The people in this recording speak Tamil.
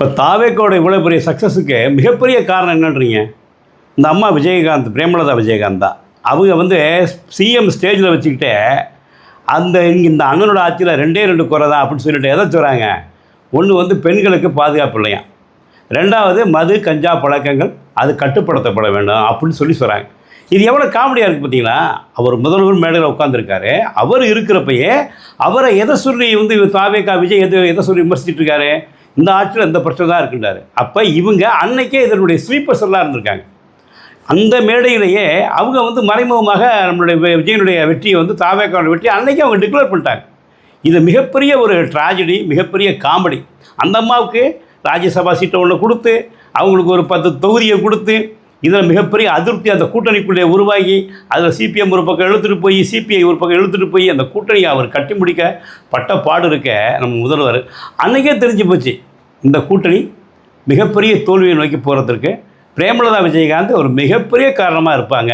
இப்போ தாவேக்கோட இவ்வளோ பெரிய சக்ஸஸுக்கு மிகப்பெரிய காரணம் என்னன்றீங்க? இந்த அம்மா விஜயகாந்த், பிரேமலதா விஜயகாந்த் தான். அவங்க வந்து சிஎம் ஸ்டேஜில் வச்சுக்கிட்டே இந்த அண்ணனோட ஆட்சியில் 2 குறை தான் அப்படின்னு சொல்லிட்டு எதை சொல்கிறாங்க? ஒன்று வந்து பெண்களுக்கு பாதுகாப்பு இல்லையா, 2வது மது கஞ்சா பழக்கங்கள் அது கட்டுப்படுத்தப்பட வேண்டும் அப்படின்னு சொல்கிறாங்க. இது எவ்வளோ காமெடியாக இருக்குது பார்த்தீங்களா? அவர் முதல்வர் மேடையில் உட்காந்துருக்காரு. அவர் இருக்கிறப்பயே அவரை எதை சொல்லி வந்து தாவேக்கா விஜய் எதை சொல்லி விமர்சிச்சுட்டு இருக்காரு? இந்த ஆட்சியில் இந்த பிரச்சனை தான் இருக்குன்றாரு. அப்போ இவங்க அன்னைக்கே இதனுடைய ஸ்லீப்பர்ஸ் எல்லாம் இருந்திருக்காங்க. அந்த மேடையிலேயே அவங்க வந்து மறைமுகமாக நம்மளுடைய விஜயனுடைய வெற்றியை வந்து தாவேக்காவோட வெற்றி அன்னைக்கே அவங்க டிக்ளேர் பண்ணிட்டாங்க. இது மிகப்பெரிய ஒரு ட்ராஜடி, மிகப்பெரிய காமெடி. அந்த அம்மாவுக்கு ராஜ்யசபா சீட்டை ஒன்று கொடுத்து, அவங்களுக்கு ஒரு 10 தொகுதியை கொடுத்து, இதில் மிகப்பெரிய அதிருப்தி அந்த கூட்டணிக்குள்ளே உருவாகி, அதில் சிபிஎம் ஒரு பக்கம் இழுத்துட்டு போய், சிபிஐ ஒரு பக்கம் இழுத்துட்டு போய், அந்த கூட்டணியை அவர் கட்டி முடிக்க பட்ட பாடு இருக்க நம்ம முதல்வர் அன்றைக்கே தெரிஞ்சு போச்சு, இந்த கூட்டணி மிகப்பெரிய தோல்வியை நோக்கி போகிறதுக்கு பிரேமலதா விஜயகாந்த் ஒரு மிகப்பெரிய காரணமாக இருப்பாங்க.